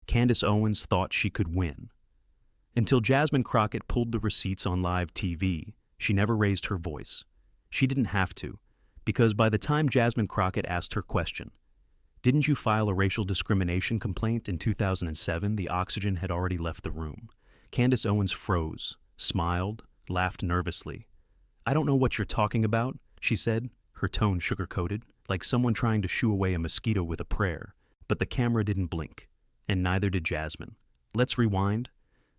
Candace Owens thought she could win. Until Jasmine Crockett pulled the receipts on live TV, she never raised her voice. She didn't have to, because by the time Jasmine Crockett asked her question, "Didn't you file a racial discrimination complaint in 2007?" the oxygen had already left the room. Candace Owens froze, smiled, laughed nervously. "I don't know what you're talking about," she said, her tone sugar-coated, like someone trying to shoo away a mosquito with a prayer. But the camera didn't blink, and neither did Jasmine. Let's rewind.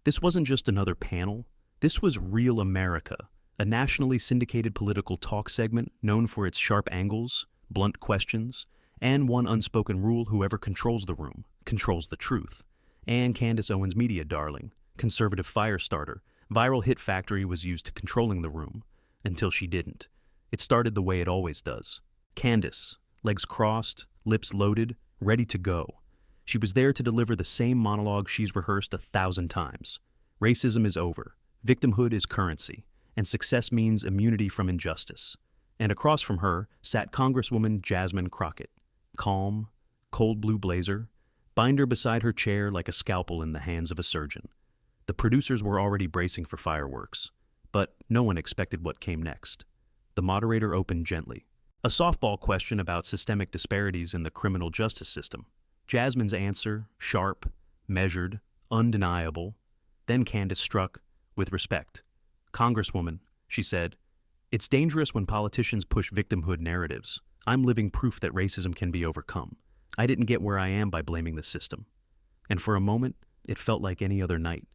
This wasn't just another panel. This was Real America, a nationally syndicated political talk segment known for its sharp angles, blunt questions, and one unspoken rule: whoever controls the room controls the truth. And Candace Owens' media darling, conservative fire starter, viral hit factory was used to controlling the room, until she didn't. It started the way it always does. Candace, legs crossed, lips loaded, ready to go. She was there to deliver the same monologue she's rehearsed 1,000 times. Racism is over, victimhood is currency, and success means immunity from injustice. And across from her sat Congresswoman Jasmine Crockett, calm, cold blue blazer, binder beside her chair like a scalpel in the hands of a surgeon. The producers were already bracing for fireworks, but no one expected what came next. The moderator opened gently. A softball question about systemic disparities in the criminal justice system. Jasmine's answer, sharp, measured, undeniable. Then Candace struck, with respect. "Congresswoman," she said, "it's dangerous when politicians push victimhood narratives. I'm living proof that racism can be overcome. I didn't get where I am by blaming the system." And for a moment, it felt like any other night.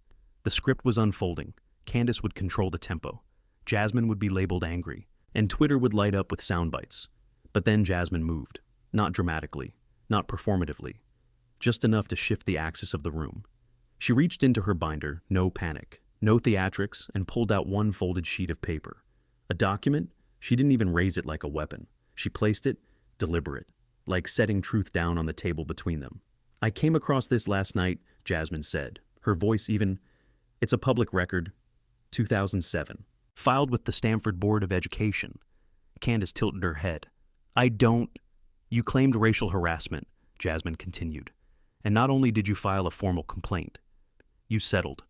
The script was unfolding. Candace would control the tempo. Jasmine would be labeled angry, and Twitter would light up with sound bites. But then Jasmine moved. Not dramatically, not performatively, just enough to shift the axis of the room. She reached into her binder, no panic, no theatrics, and pulled out one folded sheet of paper. A document? She didn't even raise it like a weapon. She placed it, deliberate, like setting truth down on the table between them. "I came across this last night," Jasmine said, her voice even. "It's a public record, 2007, filed with the Stanford Board of Education." Candace tilted her head. You claimed racial harassment," Jasmine continued. "And not only did you file a formal complaint, you settled."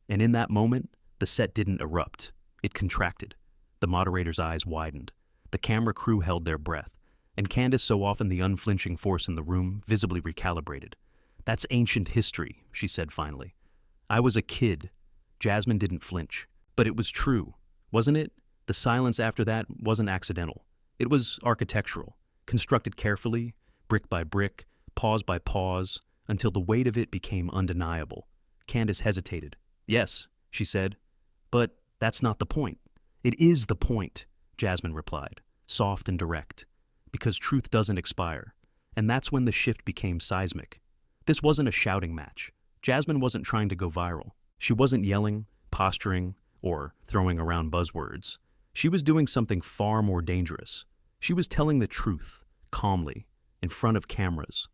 And in that moment, the set didn't erupt. It contracted. The moderator's eyes widened. The camera crew held their breath. And Candace, so often the unflinching force in the room, visibly recalibrated. "That's ancient history," she said finally. "I was a kid." Jasmine didn't flinch. "But it was true, wasn't it? The silence after that wasn't accidental. It was architectural, constructed carefully, brick by brick, pause by pause, until the weight of it became undeniable." Candace hesitated. "Yes," she said, "but that's not the point." "It is the point," Jasmine replied, soft and direct, "because truth doesn't expire." And that's when the shift became seismic. This wasn't a shouting match. Jasmine wasn't trying to go viral. She wasn't yelling, posturing, or throwing around buzzwords. She was doing something far more dangerous. She was telling the truth, calmly, in front of cameras.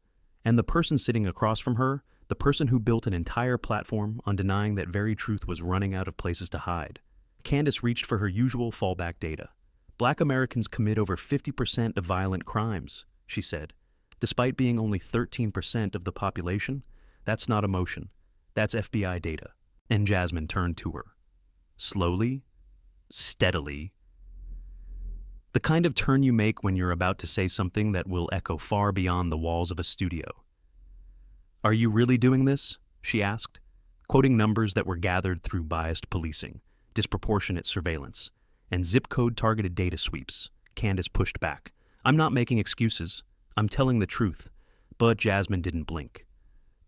And the person sitting across from her, the person who built an entire platform on denying that very truth, was running out of places to hide. Candace reached for her usual fallback data. "Black Americans commit over 50% of violent crimes," she said. "Despite being only 13% of the population, that's not emotion. That's FBI data." And Jasmine turned to her. Slowly, steadily. The kind of turn you make when you're about to say something that will echo far beyond the walls of a studio. "Are you really doing this?" she asked, quoting numbers that were gathered through biased policing, disproportionate surveillance, and zip code targeted data sweeps. Candace pushed back. "I'm not making excuses. I'm telling the truth." But Jasmine didn't blink.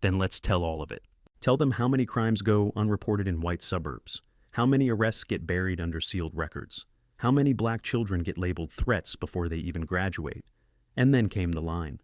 "Then let's tell all of it. Tell them how many crimes go unreported in white suburbs, how many arrests get buried under sealed records, how many black children get labeled threats before they even graduate." And then came the line,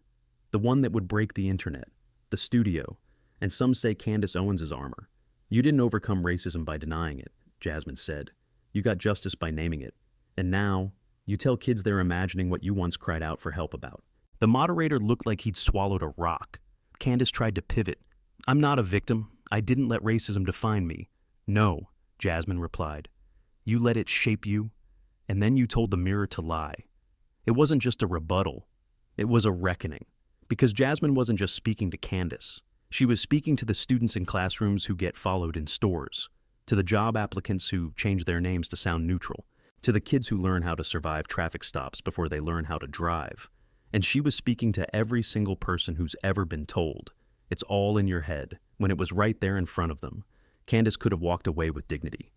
the one that would break the internet, the studio, and some say Candace Owens' armor. "You didn't overcome racism by denying it," Jasmine said. "You got justice by naming it. And now, you tell kids they're imagining what you once cried out for help about." The moderator looked like he'd swallowed a rock. Candace tried to pivot. "I'm not a victim. I didn't let racism define me." "No," Jasmine replied. "You let it shape you, and then you told the mirror to lie." It wasn't just a rebuttal. It was a reckoning. Because Jasmine wasn't just speaking to Candace. She was speaking to the students in classrooms who get followed in stores, to the job applicants who change their names to sound neutral, to the kids who learn how to survive traffic stops before they learn how to drive. And she was speaking to every single person who's ever been told, "It's all in your head," when it was right there in front of them. Candace could have walked away with dignity.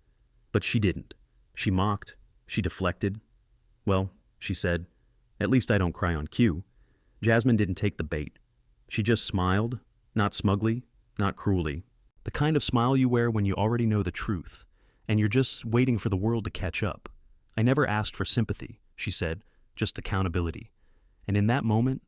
But she didn't. She mocked. She deflected. "Well," she said, "at least I don't cry on cue." Jasmine didn't take the bait. She just smiled, not smugly, not cruelly. The kind of smile you wear when you already know the truth, and you're just waiting for the world to catch up. "I never asked for sympathy," she said, "just accountability." And in that moment,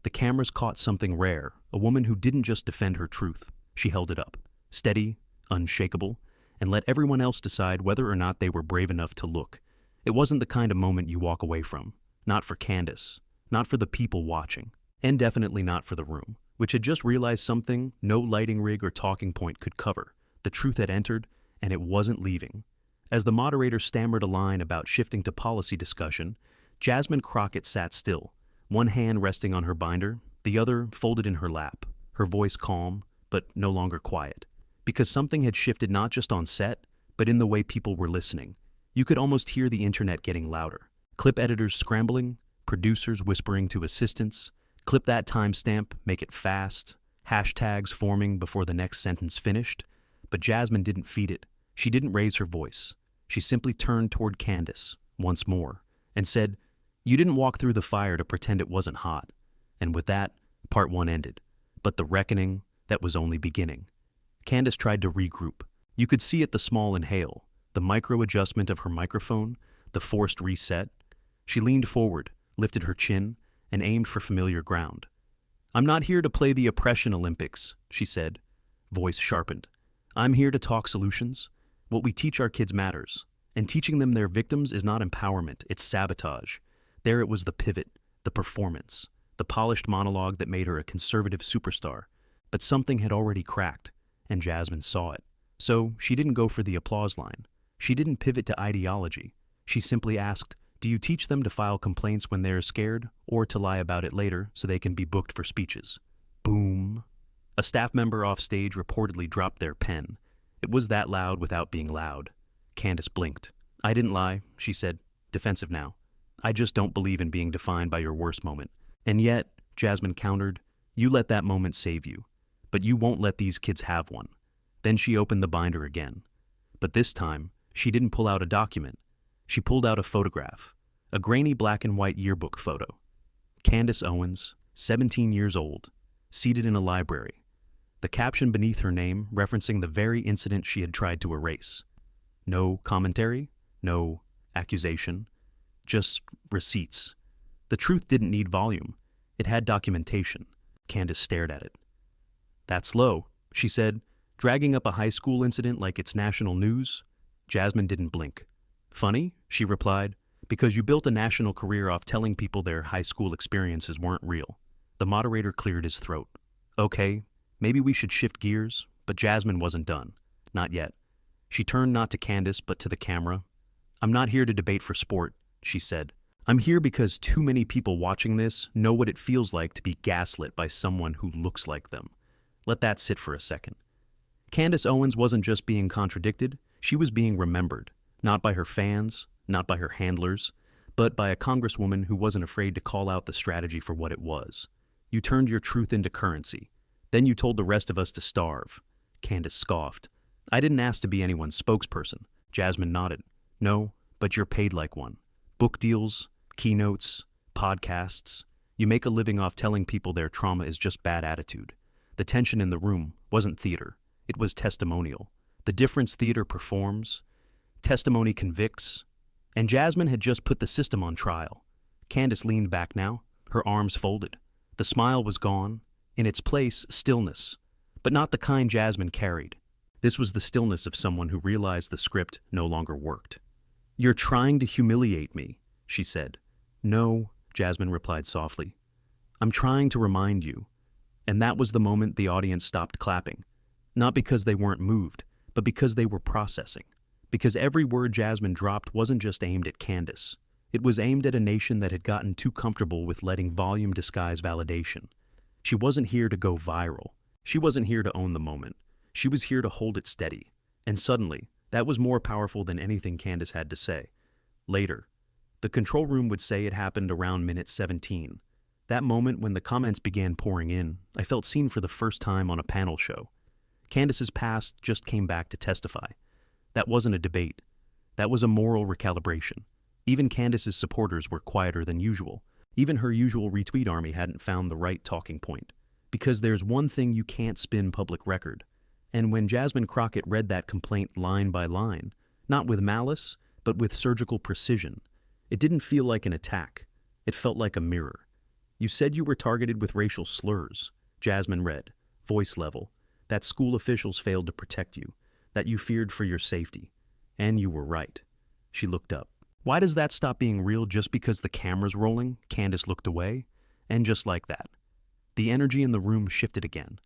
the cameras caught something rare, a woman who didn't just defend her truth. She held it up, steady, unshakable, and let everyone else decide whether or not they were brave enough to look. It wasn't the kind of moment you walk away from. Not for Candace, not for the people watching, and definitely not for the room, which had just realized something no lighting rig or talking point could cover. The truth had entered, and it wasn't leaving. As the moderator stammered a line about shifting to policy discussion, Jasmine Crockett sat still, one hand resting on her binder, the other folded in her lap, her voice calm, but no longer quiet. Because something had shifted not just on set, but in the way people were listening. You could almost hear the internet getting louder. Clip editors scrambling, producers whispering to assistants, "Clip that timestamp, make it fast," hashtags forming before the next sentence finished. But Jasmine didn't feed it. She didn't raise her voice. She simply turned toward Candace, once more, and said, "You didn't walk through the fire to pretend it wasn't hot." And with that, part one ended. But the reckoning, that was only beginning. Candace tried to regroup. You could see it, the small inhale, the micro adjustment of her microphone, the forced reset. She leaned forward, lifted her chin, and aimed for familiar ground. "I'm not here to play the oppression Olympics," she said, voice sharpened. "I'm here to talk solutions. What we teach our kids matters, and teaching them they're victims is not empowerment, it's sabotage." There it was, the pivot, the performance, the polished monologue that made her a conservative superstar. But something had already cracked, and Jasmine saw it. So she didn't go for the applause line. She didn't pivot to ideology. She simply asked, "Do you teach them to file complaints when they're scared, or to lie about it later so they can be booked for speeches?" Boom. A staff member off stage reportedly dropped their pen. It was that loud without being loud. Candace blinked. "I didn't lie," she said, defensive now. "I just don't believe in being defined by your worst moment." "And yet," Jasmine countered, "you let that moment save you. But you won't let these kids have one." Then she opened the binder again. But this time, she didn't pull out a document. She pulled out a photograph, a grainy black and white yearbook photo. Candace Owens, 17 years old, seated in a library. The caption beneath her name referencing the very incident she had tried to erase. No commentary, no accusation, just receipts. The truth didn't need volume. It had documentation. Candace stared at it. "That's low," she said, dragging up a high school incident like it's national news. Jasmine didn't blink. "Funny," she replied, "because you built a national career off telling people their high school experiences weren't real." The moderator cleared his throat. "Okay, maybe we should shift gears," but Jasmine wasn't done. Not yet. She turned not to Candace, but to the camera. "I'm not here to debate for sport," she said. "I'm here because too many people watching this know what it feels like to be gaslit by someone who looks like them." Let that sit for a second. Candace Owens wasn't just being contradicted, she was being remembered. Not by her fans, not by her handlers, but by a congresswoman who wasn't afraid to call out the strategy for what it was. "You turned your truth into currency. Then you told the rest of us to starve." Candace scoffed. "I didn't ask to be anyone's spokesperson." Jasmine nodded. "No, but you're paid like one. Book deals, keynotes, podcasts. You make a living off telling people their trauma is just bad attitude." The tension in the room wasn't theater. It was testimonial. The difference theater performs, testimony convicts. And Jasmine had just put the system on trial. Candace leaned back now, her arms folded. The smile was gone. In its place, stillness. But not the kind Jasmine carried. This was the stillness of someone who realized the script no longer worked. "You're trying to humiliate me," she said. "No," Jasmine replied softly. "I'm trying to remind you." And that was the moment the audience stopped clapping. Not because they weren't moved, but because they were processing. Because every word Jasmine dropped wasn't just aimed at Candace. It was aimed at a nation that had gotten too comfortable with letting volume disguise validation. She wasn't here to go viral. She wasn't here to own the moment. She was here to hold it steady. And suddenly, that was more powerful than anything Candace had to say. Later, the control room would say it happened around minute 17. That moment when the comments began pouring in, I felt seen for the first time on a panel show. Candace's past just came back to testify. That wasn't a debate. That was a moral recalibration. Even Candace's supporters were quieter than usual. Even her usual retweet army hadn't found the right talking point. Because there's one thing you can't spin public record. And when Jasmine Crockett read that complaint line by line, not with malice, but with surgical precision, it didn't feel like an attack. It felt like a mirror. You said you were targeted with racial slurs, Jasmine read, voice level, that school officials failed to protect you, that you feared for your safety. And you were right. She looked up. Why does that stop being real just because the camera's rolling? Candace looked away. And just like that, the energy in the room shifted again.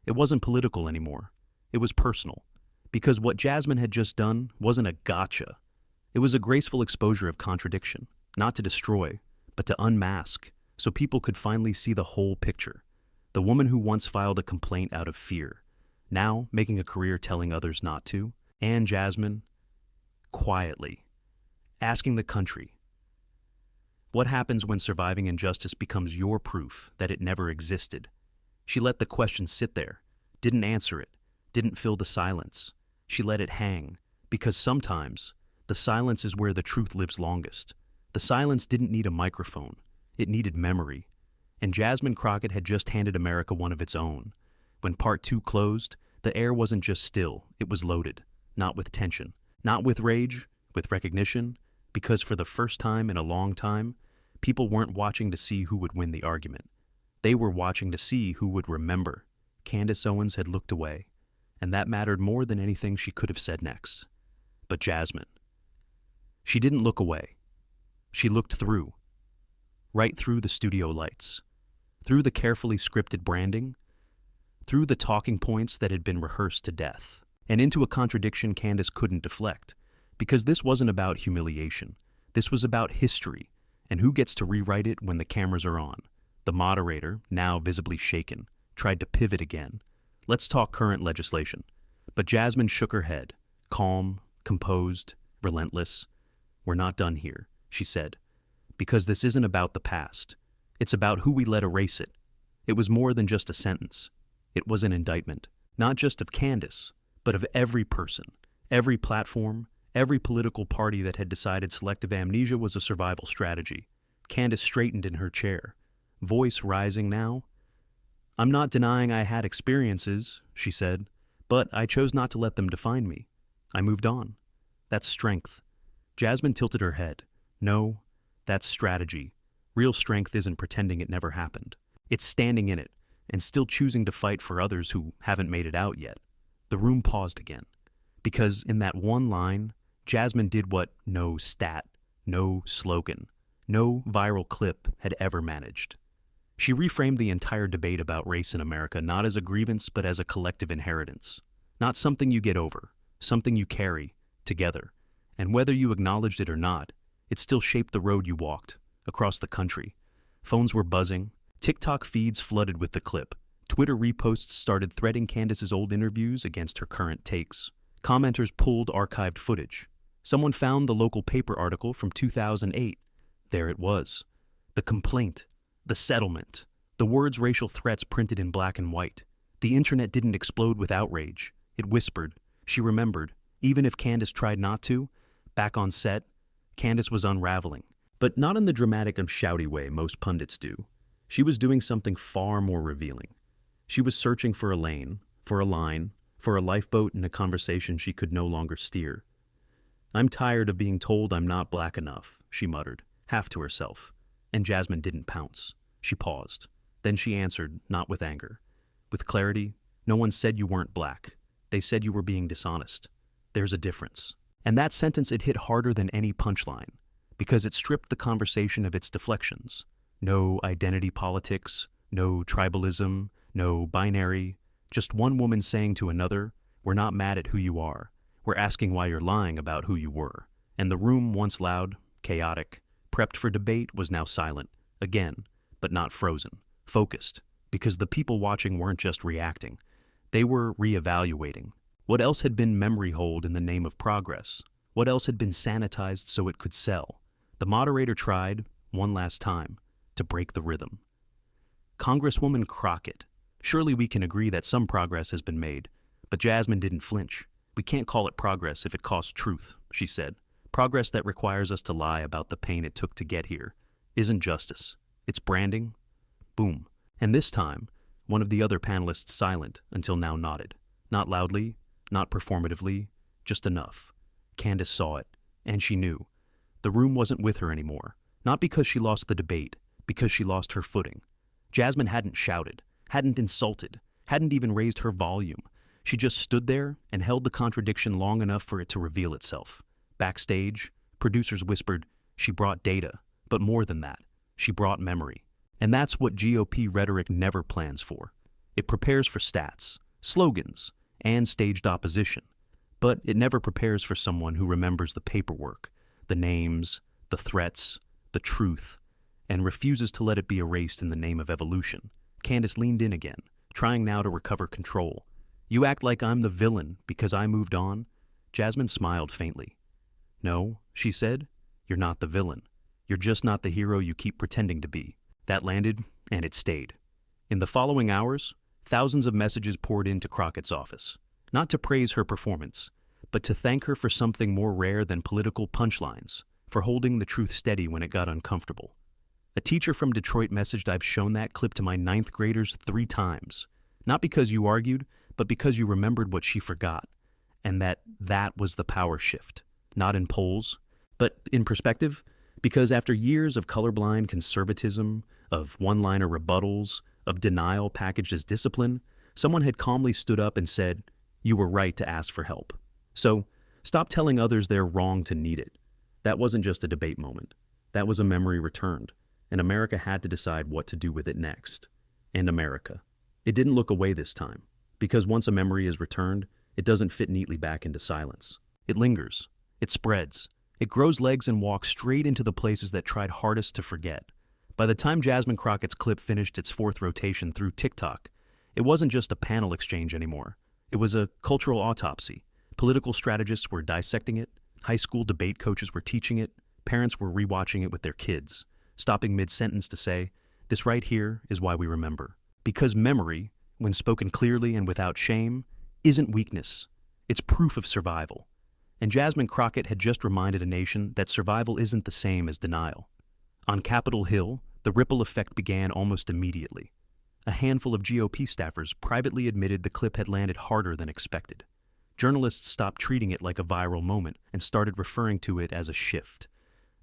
It wasn't political anymore. It was personal. Because what Jasmine had just done wasn't a gotcha. It was a graceful exposure of contradiction, not to destroy, but to unmask, so people could finally see the whole picture. The woman who once filed a complaint out of fear, now making a career telling others not to, and Jasmine, quietly, asking the country, what happens when surviving injustice becomes your proof that it never existed? She let the question sit there, didn't answer it, didn't fill the silence. She let it hang, because sometimes the silence is where the truth lives longest. The silence didn't need a microphone. It needed memory. And Jasmine Crockett had just handed America one of its own. When part 2 closed, the air wasn't just still, it was loaded. Not with tension, not with rage, with recognition, because for the first time in a long time, people weren't watching to see who would win the argument. They were watching to see who would remember. Candace Owens had looked away, and that mattered more than anything she could have said next. But Jasmine, she didn't look away. She looked through. Right through the studio lights. Through the carefully scripted branding. Through the talking points that had been rehearsed to death. And into a contradiction Candace couldn't deflect. Because this wasn't about humiliation. This was about history. And who gets to rewrite it when the cameras are on? The moderator, now visibly shaken, tried to pivot again. Let's talk current legislation. But Jasmine shook her head, calm, composed, relentless. We're not done here, she said, because this isn't about the past. It's about who we let erase it. It was more than just a sentence. It was an indictment, not just of Candace, but of every person, every platform, every political party that had decided selective amnesia was a survival strategy. Candace straightened in her chair, voice rising now. I'm not denying I had experiences, she said, but I chose not to let them define me. I moved on. That's strength. Jasmine tilted her head. No, that's strategy. Real strength isn't pretending it never happened. It's standing in it and still choosing to fight for others who haven't made it out yet. The room paused again. Because in that one line, Jasmine did what no stat, no slogan, no viral clip had ever managed. She reframed the entire debate about race in America not as a grievance but as a collective inheritance. Not something you get over, something you carry together. And whether you acknowledged it or not, it still shaped the road you walked, across the country. Phones were buzzing, TikTok feeds flooded with the clip. Twitter reposts started threading Candace's old interviews against her current takes. Commenters pulled archived footage. Someone found the local paper article from 2008. There it was. The complaint. The settlement. The words racial threats printed in black and white. The internet didn't explode with outrage. It whispered. She remembered. Even if Candace tried not to, back on set, Candace was unraveling. But not in the dramatic and shouty way most pundits do. She was doing something far more revealing. She was searching for a lane, for a line, for a lifeboat in a conversation she could no longer steer. I'm tired of being told I'm not black enough, she muttered, half to herself. And Jasmine didn't pounce. She paused. Then she answered, not with anger. With clarity, no one said you weren't black. They said you were being dishonest. There's a difference. And that sentence, it hit harder than any punchline, because it stripped the conversation of its deflections. No identity politics, no tribalism, no binary, just one woman saying to another, we're not mad at who you are. We're asking why you're lying about who you were. And the room, once loud, chaotic, prepped for debate, was now silent, again, but not frozen, focused, because the people watching weren't just reacting. They were reevaluating. What else had been memory hold in the name of progress? What else had been sanitized so it could sell? The moderator tried, one last time, to break the rhythm. Congresswoman Crockett, surely we can agree that some progress has been made, but Jasmine didn't flinch. We can't call it progress if it costs truth, she said. Progress that requires us to lie about the pain it took to get here isn't justice. It's branding. Boom. And this time, one of the other panelists silent until now nodded. Not loudly, not performatively, just enough. Candace saw it, and she knew. The room wasn't with her anymore. Not because she lost the debate, because she lost her footing. Jasmine hadn't shouted, hadn't insulted, hadn't even raised her volume. She just stood there and held the contradiction long enough for it to reveal itself. Backstage, producers whispered, she brought data, but more than that, she brought memory. And that's what GOP rhetoric never plans for. It prepares for stats, slogans, and staged opposition. But it never prepares for someone who remembers the paperwork, the names, the threats, the truth, and refuses to let it be erased in the name of evolution. Candace leaned in again, trying now to recover control. You act like I'm the villain because I moved on? Jasmine smiled faintly. No, she said, you're not the villain. You're just not the hero you keep pretending to be. That landed, and it stayed. In the following hours, thousands of messages poured into Crockett's office, not to praise her performance, but to thank her for something more rare than political punchlines, for holding the truth steady when it got uncomfortable. A teacher from Detroit messaged, I've shown that clip to my 9th graders 3 times, not because you argued, but because you remembered what she forgot, and that was the power shift, not in polls, but in perspective, because after years of colorblind conservatism, of one-liner rebuttals, of denial packaged as discipline, someone had calmly stood up and said, you were right to ask for help. So, stop telling others they're wrong to need it. That wasn't just a debate moment. That was a memory returned, and America had to decide what to do with it next. And America. It didn't look away this time, because once a memory is returned, it doesn't fit neatly back into silence. It lingers. It spreads. It grows legs and walks straight into the places that tried hardest to forget. By the time Jasmine Crockett's clip finished its 4th rotation through TikTok, it wasn't just a panel exchange anymore. It was a cultural autopsy. Political strategists were dissecting it, high school debate coaches were teaching it, parents were rewatching it with their kids, stopping mid-sentence to say, this right here is why we remember. Because memory, when spoken clearly and without shame, isn't weakness. It's proof of survival. And Jasmine Crockett had just reminded a nation that survival isn't the same as denial. On Capitol Hill, the ripple effect began almost immediately. A handful of GOP staffers privately admitted the clip had landed harder than expected. Journalists stopped treating it like a viral moment and started referring to it as a shift.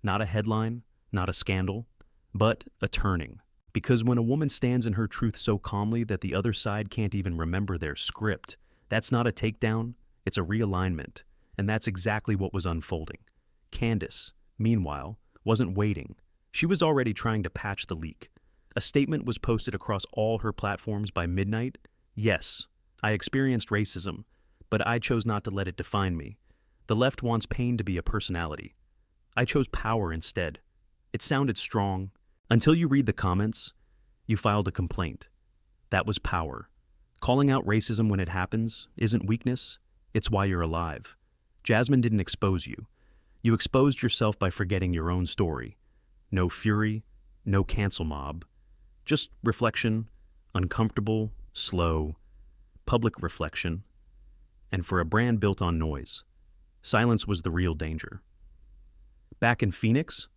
Not a headline, not a scandal, but a turning. Because when a woman stands in her truth so calmly that the other side can't even remember their script, that's not a takedown, it's a realignment. And that's exactly what was unfolding. Candace, meanwhile, wasn't waiting. She was already trying to patch the leak. A statement was posted across all her platforms by midnight. Yes, I experienced racism, but I chose not to let it define me. The left wants pain to be a personality. I chose power instead. It sounded strong. Until you read the comments, you filed a complaint. That was power. Calling out racism when it happens isn't weakness, it's why you're alive. Jasmine didn't expose you. You exposed yourself by forgetting your own story. No fury, no cancel mob. Just reflection, uncomfortable, slow, public reflection. And for a brand built on noise, silence was the real danger. Back in Phoenix,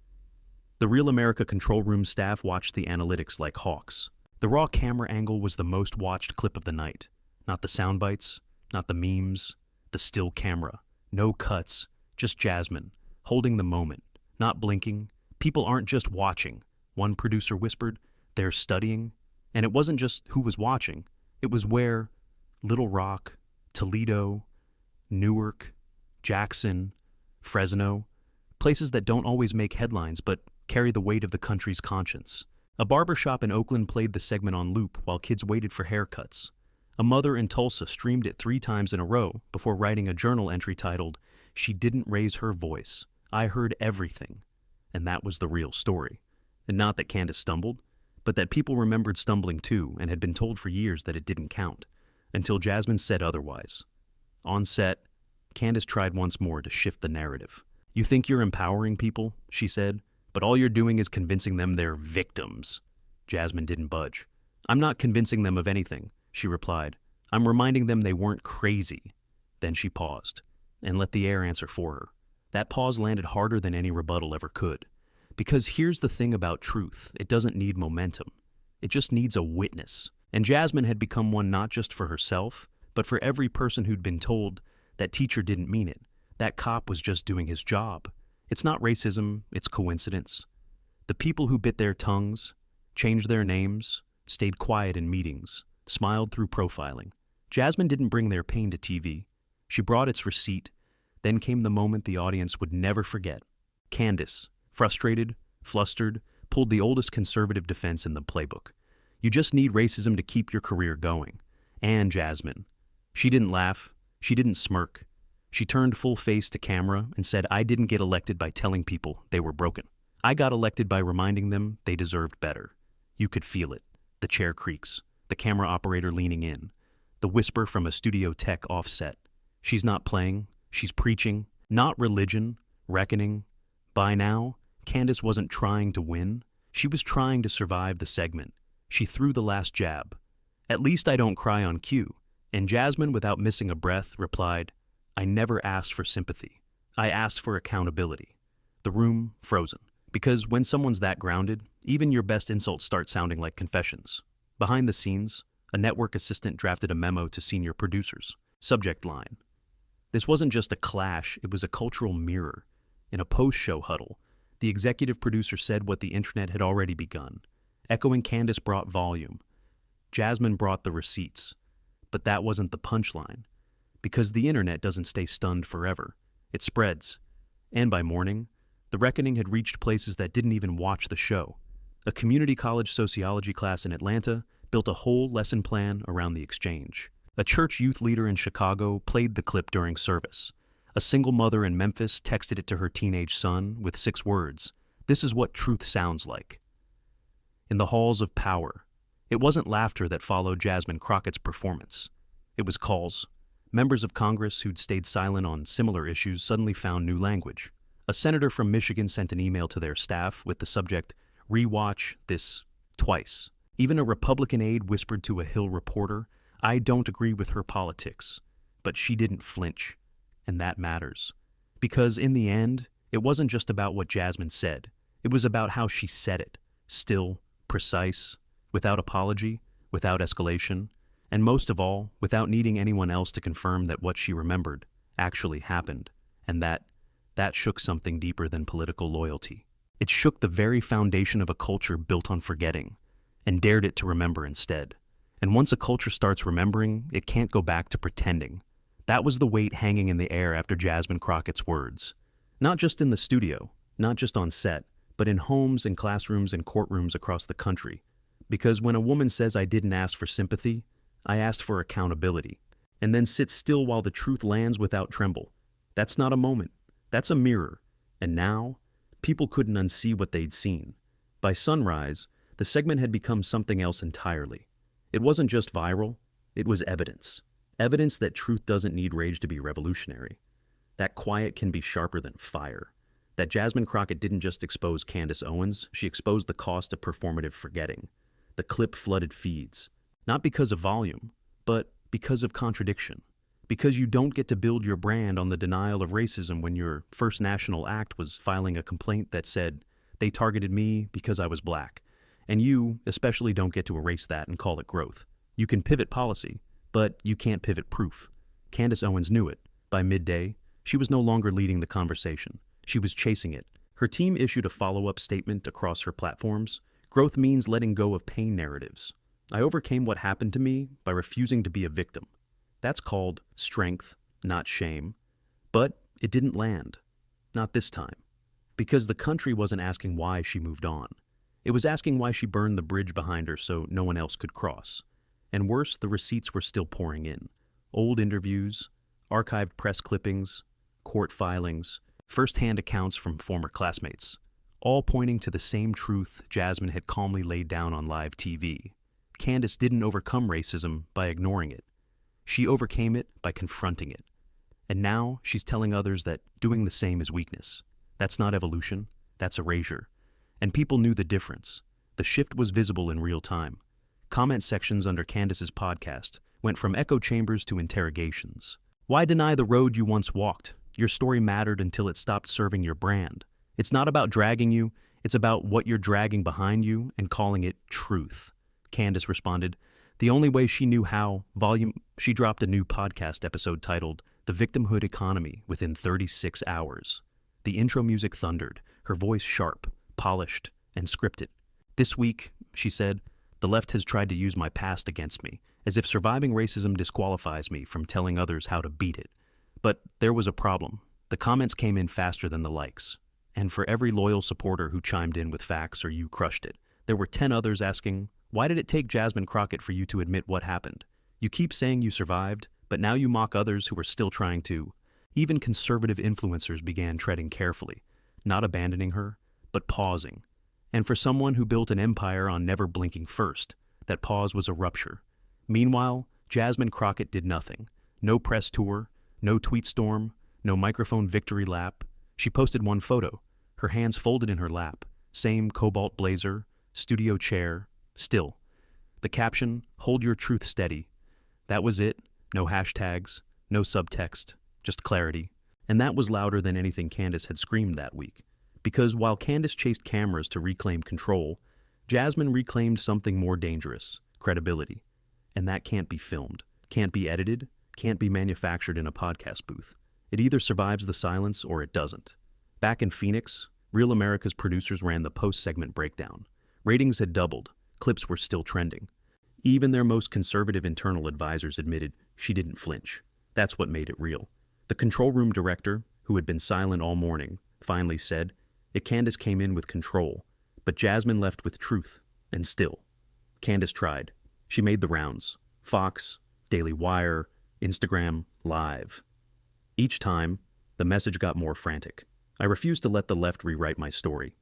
the Real America control room staff watched the analytics like hawks. The raw camera angle was the most watched clip of the night. Not the sound bites, not the memes, the still camera. No cuts, just Jasmine, holding the moment, not blinking. People aren't just watching, one producer whispered, they're studying. And it wasn't just who was watching, it was where Little Rock, Toledo, Newark, Jackson, Fresno, places that don't always make headlines but carry the weight of the country's conscience. A barbershop in Oakland played the segment on loop while kids waited for haircuts. A mother in Tulsa streamed it 3 times in a row before writing a journal entry titled, She Didn't Raise Her Voice. I Heard Everything. And that was the real story. And not that Candace stumbled, but but that people remembered stumbling too and had been told for years that it didn't count, until Jasmine said otherwise. On set, Candace tried once more to shift the narrative. "You think you're empowering people," she said, "but all you're doing is convincing them they're victims." Jasmine didn't budge. "I'm not convincing them of anything," she replied. "I'm reminding them they weren't crazy." Then she paused and let the air answer for her. That pause landed harder than any rebuttal ever could. Because here's the thing about truth, it doesn't need momentum. It just needs a witness. And Jasmine had become one not just for herself, but for every person who'd been told that teacher didn't mean it. That cop was just doing his job. It's not racism, it's coincidence. The people who bit their tongues, changed their names, stayed quiet in meetings, smiled through profiling. Jasmine didn't bring their pain to TV. She brought its receipt. Then came the moment the audience would never forget. Candace, frustrated, flustered, pulled the oldest conservative defense in the playbook. "You just need racism to keep your career going." And Jasmine. She didn't laugh. She didn't smirk. She turned full face to camera and said, "I didn't get elected by telling people they were broken. I got elected by reminding them they deserved better." You could feel it. The chair creaks. The camera operator leaning in. The whisper from a studio tech offset. She's not playing. She's preaching. Not religion. Reckoning. By now, Candace wasn't trying to win. She was trying to survive the segment. She threw the last jab. "At least I don't cry on cue." And Jasmine, without missing a breath, replied, "I never asked for sympathy. I asked for accountability." The room frozen. Because when someone's that grounded, even your best insults start sounding like confessions. Behind the scenes, a network assistant drafted a memo to senior producers. Subject line: "This wasn't just a clash, it was a cultural mirror." In a post-show huddle, the executive producer said what the internet had already begun. Echoing Candace brought volume. Jasmine brought the receipts. But that wasn't the punchline. Because the internet doesn't stay stunned forever. It spreads. And by morning, the reckoning had reached places that didn't even watch the show. A community college sociology class in Atlanta built a whole lesson plan around the exchange. A church youth leader in Chicago played the clip during service. A single mother in Memphis texted it to her teenage son with 6 words: "This is what truth sounds like." In the halls of power, it wasn't laughter that followed Jasmine Crockett's performance. It was calls. Members of Congress who'd stayed silent on similar issues suddenly found new language. A senator from Michigan sent an email to their staff with the subject, "Rewatch this twice." Even a Republican aide whispered to a Hill reporter, "I don't agree with her politics." But she didn't flinch. And that matters. Because in the end, it wasn't just about what Jasmine said. It was about how she said it. Still, precise, without apology, without escalation, and most of all, without needing anyone else to confirm that what she remembered actually happened, and that shook something deeper than political loyalty. It shook the very foundation of a culture built on forgetting, and dared it to remember instead. And once a culture starts remembering, it can't go back to pretending. That was the weight hanging in the air after Jasmine Crockett's words. Not just in the studio, not just on set, but in homes and classrooms and courtrooms across the country. Because when a woman says, "I didn't ask for sympathy, I asked for accountability," and then sits still while the truth lands without tremble, that's not a moment. That's a mirror. And now, people couldn't unsee what they'd seen. By sunrise, the segment had become something else entirely. It wasn't just viral, it was evidence. Evidence that truth doesn't need rage to be revolutionary. That quiet can be sharper than fire. That Jasmine Crockett didn't just expose Candace Owens, she exposed the cost of performative forgetting. The clip flooded feeds. Not because of volume, but because of contradiction. Because you don't get to build your brand on the denial of racism when your first national act was filing a complaint that said, "They targeted me because I was black." And you especially don't get to erase that and call it growth. You can pivot policy, but you can't pivot proof. Candace Owens knew it. By midday, she was no longer leading the conversation. She was chasing it. Her team issued a follow-up statement across her platforms. Growth means letting go of pain narratives. I overcame what happened to me by refusing to be a victim. That's called strength, not shame. But it didn't land. Not this time. Because the country wasn't asking why she moved on. It was asking why she burned the bridge behind her so no one else could cross. And worse, the receipts were still pouring in. Old interviews, archived press clippings, court filings, first-hand accounts from former classmates. all pointing to the same truth Jasmine had calmly laid down on live TV. Candace didn't overcome racism by ignoring it. She overcame it by confronting it. And now she's telling others that doing the same is weakness. That's not evolution, that's erasure. And people knew the difference. The shift was visible in real time. Comment sections under Candace's podcast went from echo chambers to interrogations. Why deny the road you once walked? Your story mattered until it stopped serving your brand. It's not about dragging you, it's about what you're dragging behind you and calling it truth. Candace responded, the only way she knew how, she dropped a new podcast episode titled The Victimhood Economy within 36 hours. The intro music thundered, her voice sharp, polished, and scripted. This week, she said, the left has tried to use my past against me, as if surviving racism disqualifies me from telling others how to beat it. But there was a problem. The comments came in faster than the likes. And for every loyal supporter who chimed in with facts or you crushed it, there were 10 others asking, why did it take Jasmine Crockett for you to admit what happened? You keep saying you survived, but now you mock others who are still trying to. Even conservative influencers began treading carefully, not abandoning her, but pausing. And for someone who built an empire on never blinking first, that pause was a rupture. Meanwhile, Jasmine Crockett did nothing. No press tour, no tweet storm, no microphone victory lap. She posted one photo, her hands folded in her lap, same cobalt blazer, studio chair, still. The caption, hold your truth steady. That was it, no hashtags, no subtext, just clarity. And that was louder than anything Candace had screamed that week. Because while Candace chased cameras to reclaim control, Jasmine reclaimed something more dangerous, credibility. And that can't be filmed, can't be edited, can't be manufactured in a podcast booth. It either survives the silence or it doesn't. Back in Phoenix, Real America's producers ran the post-segment breakdown. Ratings had doubled, clips were still trending. Even their most conservative internal advisors admitted she didn't flinch. That's what made it real. The control room director, who had been silent all morning, finally said, Candace came in with control, but Jasmine left with truth, and still. Candace tried. She made the rounds. Fox, Daily Wire, Instagram, Live. Each time, the message got more frantic. I refused to let the left rewrite my story.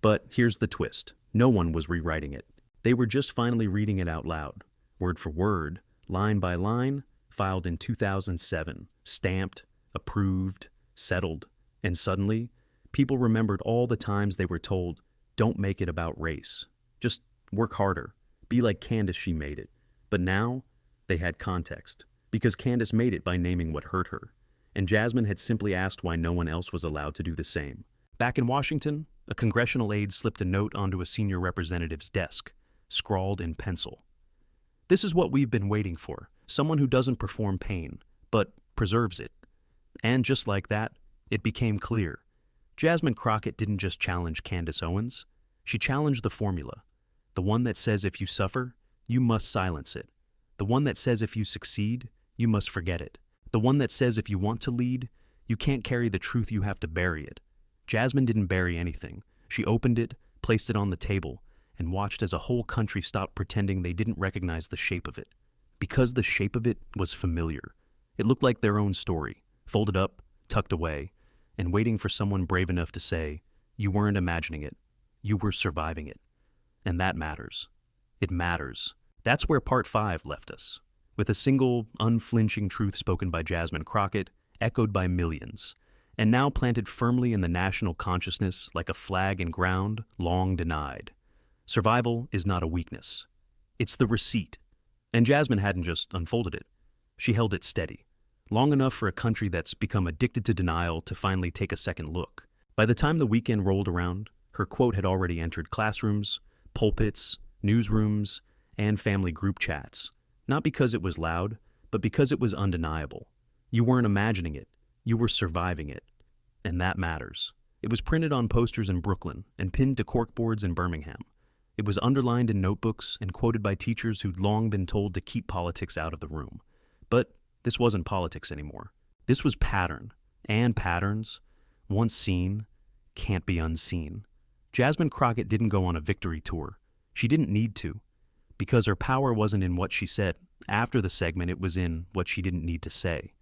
But here's the twist. No one was rewriting it. They were just finally reading it out loud, word for word, line by line, filed in 2007, stamped, approved, settled, and suddenly, people remembered all the times they were told, don't make it about race. Just work harder. Be like Candace, she made it. But now, they had context, because Candace made it by naming what hurt her. And Jasmine had simply asked why no one else was allowed to do the same. Back in Washington, a congressional aide slipped a note onto a senior representative's desk, scrawled in pencil. This is what we've been waiting for, someone who doesn't perform pain, but preserves it. And just like that, it became clear. Jasmine Crockett didn't just challenge Candace Owens, she challenged the formula. The one that says if you suffer, you must silence it. The one that says if you succeed, you must forget it. The one that says if you want to lead, you can't carry the truth, you have to bury it. Jasmine didn't bury anything. She opened it, placed it on the table, and watched as a whole country stopped pretending they didn't recognize the shape of it. Because the shape of it was familiar. It looked like their own story, folded up, tucked away, and waiting for someone brave enough to say, you weren't imagining it, you were surviving it. And that matters. It matters. That's where Part 5 left us, with a single, unflinching truth spoken by Jasmine Crockett, echoed by millions, and now planted firmly in the national consciousness like a flag in ground long denied. Survival is not a weakness. It's the receipt. And Jasmine hadn't just unfolded it. She held it steady, long enough for a country that's become addicted to denial to finally take a second look. By the time the weekend rolled around, her quote had already entered classrooms, pulpits, newsrooms, and family group chats. Not because it was loud, but because it was undeniable. You weren't imagining it, you were surviving it. And that matters. It was printed on posters in Brooklyn and pinned to corkboards in Birmingham. It was underlined in notebooks and quoted by teachers who'd long been told to keep politics out of the room. But this wasn't politics anymore. This was pattern, and patterns, once seen, can't be unseen. Jasmine Crockett didn't go on a victory tour. She didn't need to, because her power wasn't in what she said. After the segment, it was in what she didn't need to say.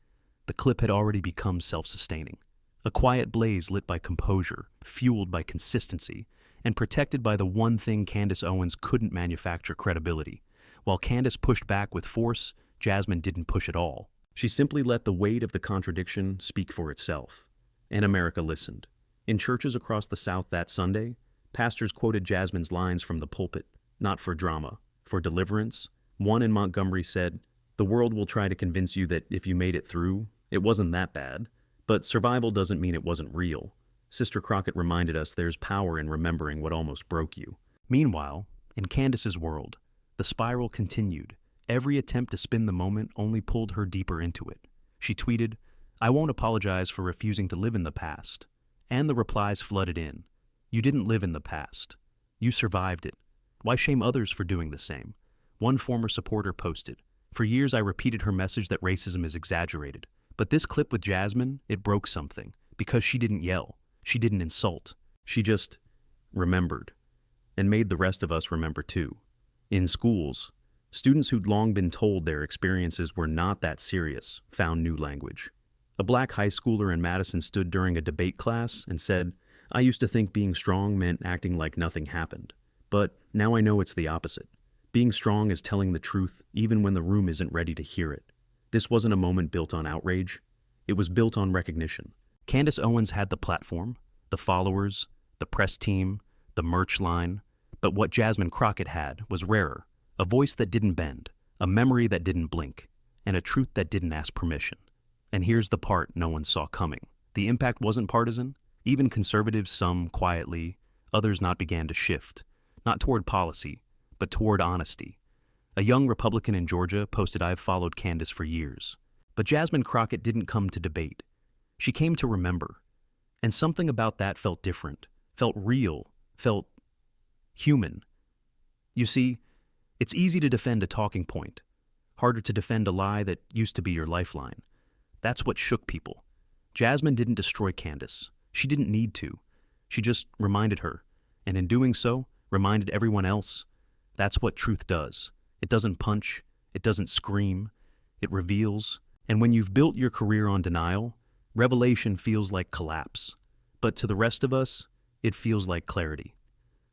The clip had already become self-sustaining. A quiet blaze lit by composure, fueled by consistency, and protected by the one thing Candace Owens couldn't manufacture: credibility. While Candace pushed back with force, Jasmine didn't push at all. She simply let the weight of the contradiction speak for itself. And America listened. In churches across the South that Sunday, pastors quoted Jasmine's lines from the pulpit, not for drama, for deliverance. One in Montgomery said, "The world will try to convince you that if you made it through, it wasn't that bad. But survival doesn't mean it wasn't real." Sister Crockett reminded us there's power in remembering what almost broke you. Meanwhile, in Candace's world, the spiral continued. Every attempt to spin the moment only pulled her deeper into it. She tweeted, "I won't apologize for refusing to live in the past." And the replies flooded in. "You didn't live in the past. You survived it. Why shame others for doing the same?" One former supporter posted, "For years I repeated her message that racism is exaggerated. But this clip with Jasmine, it broke something. Because she didn't yell. She didn't insult. She just remembered. And made the rest of us remember too." In schools, students who'd long been told their experiences were not that serious found new language. A black high schooler in Madison stood during a debate class and said, "I used to think being strong meant acting like nothing happened. But now I know it's the opposite. Being strong is telling the truth even when the room isn't ready to hear it." This wasn't a moment built on outrage. It was built on recognition. Candace Owens had the platform, the followers, the press team, the merch line. But what Jasmine Crockett had was rarer. A voice that didn't bend, a memory that didn't blink, and a truth that didn't ask permission. And here's the part no one saw coming. The impact wasn't partisan. Even conservatives, some quietly, others not, began to shift. Not toward policy, but toward honesty. A young Republican in Georgia posted, "I've followed Candace for years." But Jasmine Crockett didn't come to debate. She came to remember. And something about that felt different, felt real, felt human. You see, it's easy to defend a talking point, harder to defend a lie that used to be your lifeline. That's what shook people. Jasmine didn't destroy Candace. She didn't need to. She just reminded her, and in doing so, reminded everyone else. That's what truth does. It doesn't punch, it doesn't scream, it reveals. And when you've built your career on denial, revelation feels like collapse. But to the rest of us, it feels like clarity.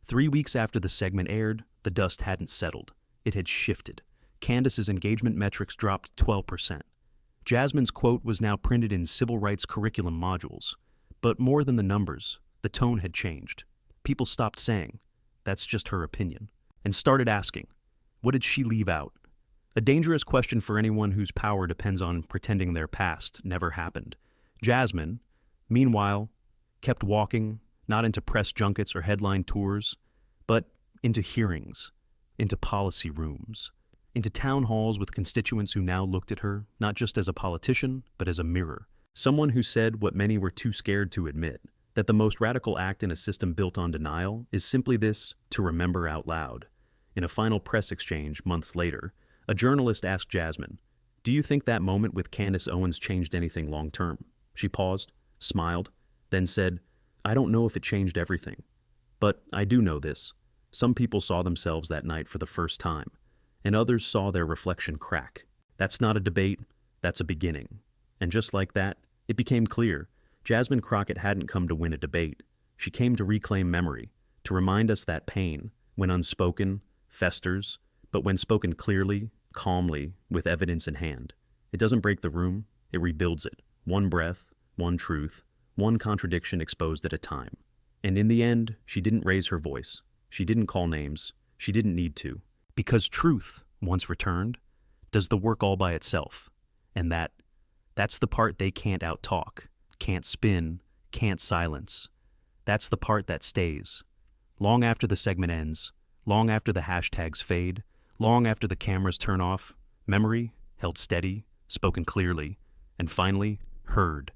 3 weeks after the segment aired, the dust hadn't settled. It had shifted. Candace's engagement metrics dropped 12%. Jasmine's quote was now printed in civil rights curriculum modules. But more than the numbers, the tone had changed. People stopped saying, "That's just her opinion," and started asking, what did she leave out? A dangerous question for anyone whose power depends on pretending their past never happened. Jasmine, meanwhile, kept walking, not into press junkets or headline tours, but into hearings, into policy rooms, into town halls with constituents who now looked at her, not just as a politician, but as a mirror. Someone who said what many were too scared to admit, that the most radical act in a system built on denial is simply this: to remember out loud. In a final press exchange months later, a journalist asked Jasmine, "Do you think that moment with Candace Owens changed anything long term?" She paused, smiled, then said, "I don't know if it changed everything. But I do know this. Some people saw themselves that night for the first time, and others saw their reflection crack. That's not a debate, that's a beginning." And just like that, it became clear Jasmine Crockett hadn't come to win a debate. She came to reclaim memory, to remind us that pain, when unspoken, festers, but when spoken clearly, calmly, with evidence in hand, it doesn't break the room, it rebuilds it. One breath, one truth, one contradiction exposed at a time. And in the end, she didn't raise her voice. She didn't call names. She didn't need to. Because truth, once returned, does the work all by itself. And that's the part they can't outtalk, can't spin, can't silence. That's the part that stays. Long after the segment ends, long after the hashtags fade, long after the cameras turn off, memory, held steady, spoken clearly, and finally, heard.